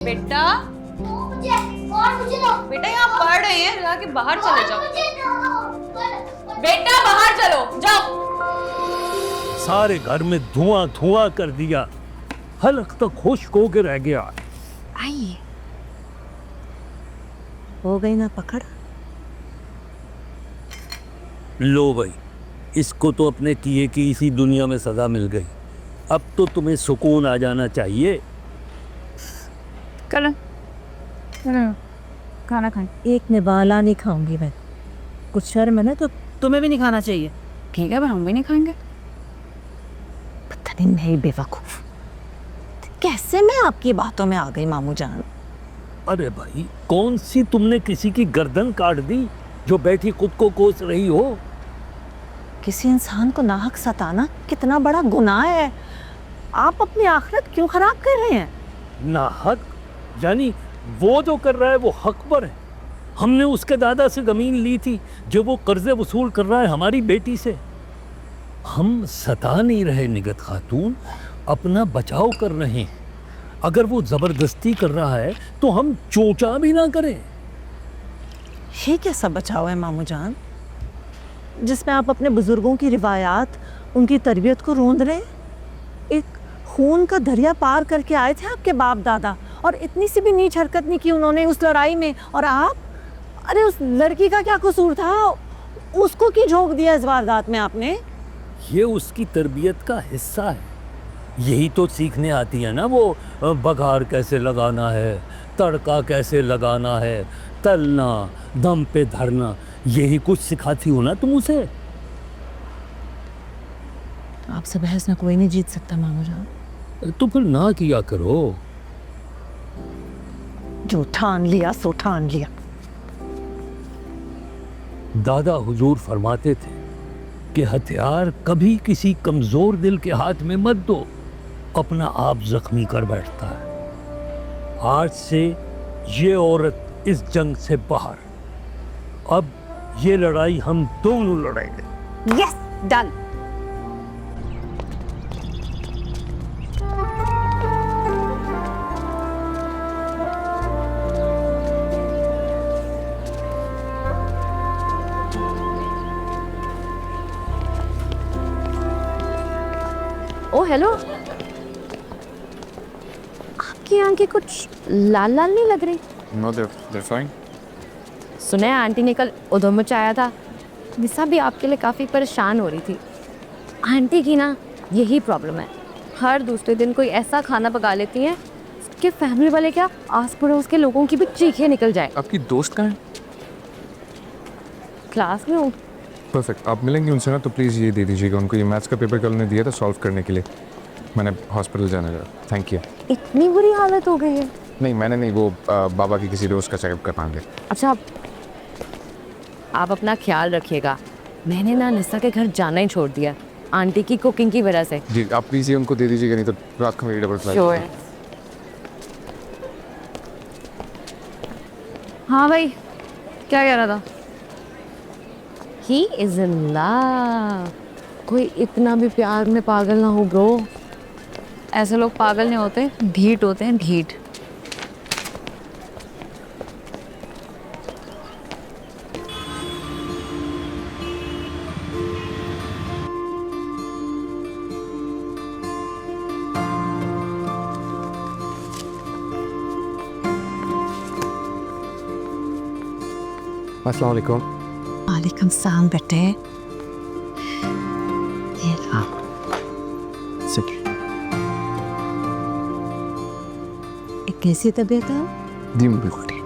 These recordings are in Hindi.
बेटा मुझे दो। बेटा यहाँ पढ़ रहे हैं, जाके बाहर चले जाओ। मुझे दो। बेटा बाहर चलो जाओ। सारे घर में धुआं धुआं कर दिया, हलक तक खुश्क होके रह गया। आइए, हो गई ना पकड़। लो भाई, इसको तो अपने किए की इसी दुनिया में सजा मिल गई। अब तो तुम्हें सुकून आ जाना चाहिए। चलो चलो खाना खाएं। एक निवाला नहीं खाऊंगी मैं, कुछ शर्म है ना तो तुम्हें भी नहीं खाना चाहिए। ठीक है, पर हम भी नहीं खाएंगे। पता नहीं मैं ही बेवकूफ, कैसे मैं आपकी बातों में आ गई मामू जान। अरे भाई, कौन सी तुमने किसी की गर्दन काट दी जो बैठी खुद को कोस रही हो? किसी इंसान को नाहक सताना कितना बड़ा गुनाह है। आप अपनी आखिरत क्यों खराब कर रहे हैं? ना हक यानी वो जो कर रहा है वो हक पर है। हमने उसके दादा से जमीन ली थी जो वो कर्जे वसूल कर रहा है हमारी बेटी से। हम सता नहीं रहे निगत खातून, अपना बचाव कर रहे हैं। अगर वो जबरदस्ती कर रहा है तो हम चोचा भी ना करें। ये कैसा बचाव है मामू जान, जिसमें आप अपने बुजुर्गों की रिवायात, उनकी तरबियत को रोंद रहे हैं? एक खून का दरिया पार करके आए थे आपके बाप दादा, और इतनी सी भी नीच हरकत नहीं की उन्होंने उस लड़ाई में। और आप, अरे उस लड़की का क्या कसूर था? उसको क्यों झोंक दिया इस वारदात में आपने? ये उसकी तरबियत का हिस्सा है। यही तो सीखने आती है ना वो, बघार कैसे लगाना है, तड़का कैसे लगाना है, तलना, दम पे धरना, यही कुछ सिखाती हो ना तुम उसे। आपसे बहस में कोई नहीं जीत सकता मामू जान। तो फिर ना किया करो। जो ठान लिया सो ठान लिया। दादा हुजूर फरमाते थे कि हथियार कभी किसी कमजोर दिल के हाथ में मत दो, अपना आप जख्मी कर बैठता है। आज से ये औरत इस जंग से बाहर। अब ये लड़ाई हम दोनों लड़ेंगे। Yes, done. ओ हेलो, आपकी आंखें कुछ लाल लाल नहीं लग रही? No, they're fine. सुना है आंटी ने कल उधम मचाया था। निशा भी आपके लिए काफ़ी परेशान हो रही थी। आंटी की ना यही प्रॉब्लम है, हर दूसरे दिन कोई ऐसा खाना पका लेती हैं कि फैमिली वाले क्या, आस पड़ोस के लोगों की भी चीखें निकल जाए। आपकी दोस्त कहाँ है? क्लास में हूँ। परफेक्ट, आप मिलेंगे उनसे ना तो प्लीज़ ये दे दीजिएगा उनको। ये मैथ्स का पेपर कल ने दिया था सॉल्व करने के लिए। मैंने हॉस्पिटल जाना था। Thank you. इतनी बुरी हालत हो गई है? नहीं मैंने नहीं, वो बाबा की किसी दोस्त का चेकअप करवाएंगे। अच्छा, आप अपना ख्याल रखिएगा। मैंने ना निशा के घर जाना ही छोड़ दिया आंटी की कुकिंग की वजह से। जी आप प्लीज़ ये उनको दे दीजिएगा, नहीं तो रात को मेरी डबल फ्लाइट। श्योर। हाँ भाई, क्या कह रहा था? He is in love. कोई इतना भी प्यार में पागल ना हो ब्रो। ऐसे लोग पागल नहीं होते, ढीठ होते हैं, ढीठ। अस्सलाम वालेकुम। वालेकुम सलाम बेटे। ये लो। कैसी तबीयत है? जी बिल्कुल ठीक।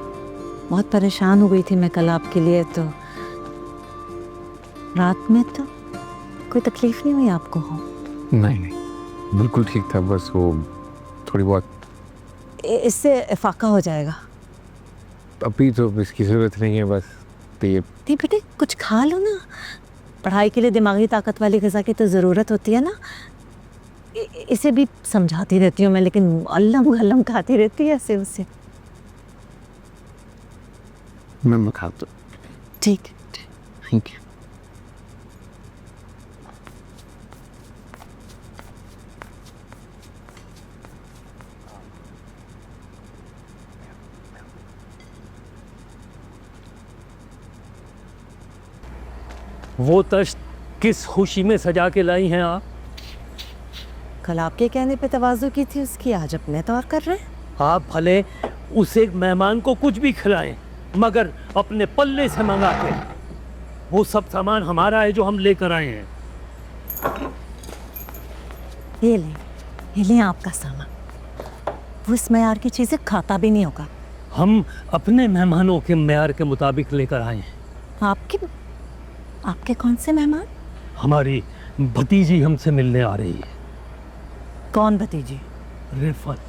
बहुत परेशान हो गई थी मैं कल आपके लिए। तो रात में तो कोई तकलीफ नहीं हुई आपको? हो नहीं बिल्कुल ठीक था, बस वो थोड़ी बहुत। इससे इफाका हो जाएगा। अभी तो इसकी ज़रूरत नहीं है, बस तो ये। नहीं बेटे, कुछ खा लो ना। पढ़ाई के लिए दिमागी ताकत वाली ग़िज़ा की तो ज़रूरत होती है ना। इसे भी समझाती रहती हूँ मैं, लेकिन अल्लम गल्लम खाती रहती है ऐसे उससे। मैं खाता हूँ। ठीक, थैंक यू। वो तश्त किस खुशी में सजा के लाई हैं आप? कल आपके कहने पे तवाज़ु की थी उसकी, आज अपने तौर कर रहे हैं। आप भले उस एक मेहमान को कुछ भी खिलाएं, मगर अपने पल्ले से मंगा के। वो सब सामान हमारा है जो हम लेकर आए हैं। ये लें आपका सामान। वो इस मयार की चीज़ें खाता भी नहीं होगा। हम अपने मेहमानों के म्यार के मुताबिक लेकर आए हैं। आपके कौन से मेहमान? हमारी भतीजी हमसे मिलने आ रही है। कौन भतीजी? रिफत।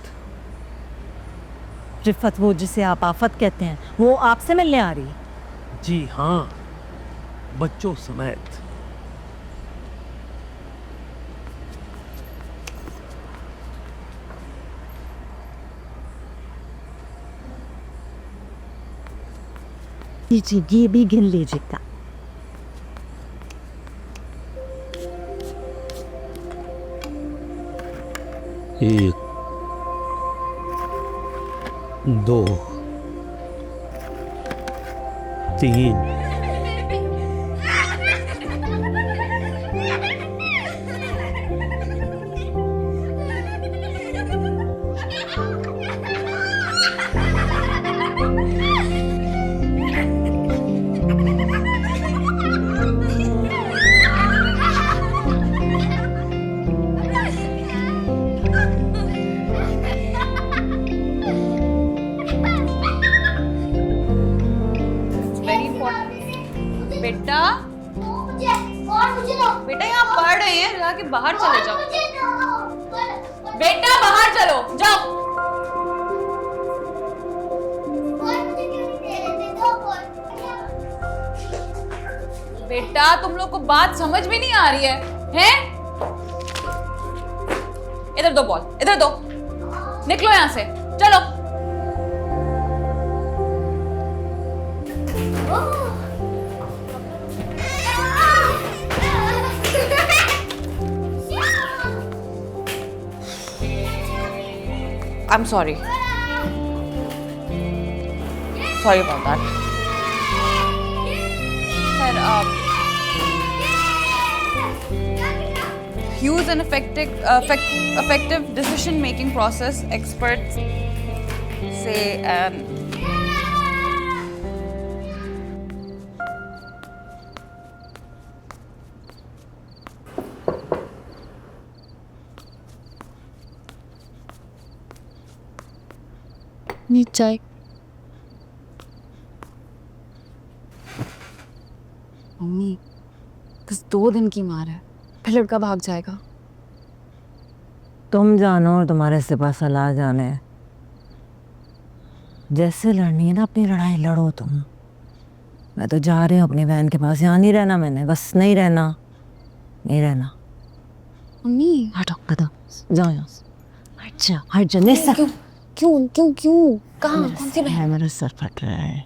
रिफत, वो जिसे आप आफत कहते हैं, वो आपसे मिलने आ रही है? जी हाँ, बच्चों समेत। जी, ये भी गिन लीजिएगा। एक, दो, तीन, वेरी इंपॉर्टेंट। बेटा मुझे और मुझे दो। बेटा यहाँ पढ़ रहे हैं, जाके बाहर चले जाओ। मुझे दो। बेटा बाहर चलो, जाओ। और मुझे क्यों नहीं दे रहे थे? दो और। बेटा तुम लोग को बात समझ में नहीं आ रही है, हैं? इधर दो बॉल, इधर दो। निकलो यहाँ से, चलो। I'm sorry. Sorry about that. Sir, use an effective decision-making process. Experts say चाय। मम्मी, बस 2 दिन की मार है, फिर लड़का भाग जाएगा। तुम जानो और तुम्हारे सिपा सलाह जाने। जैसे लड़नी है ना अपनी लड़ाई लड़ो तुम। मैं तो जा रही हूँ अपनी बहन के पास। यहाँ नहीं रहना मैंने, बस नहीं रहना, नहीं रहना। मम्मी हटो कदम, जाओ यहाँ से। हट जा। क्यों क्यों क्यों क्यों? कहाँ? कौन सी बहन? मेरा सर फट रहा है।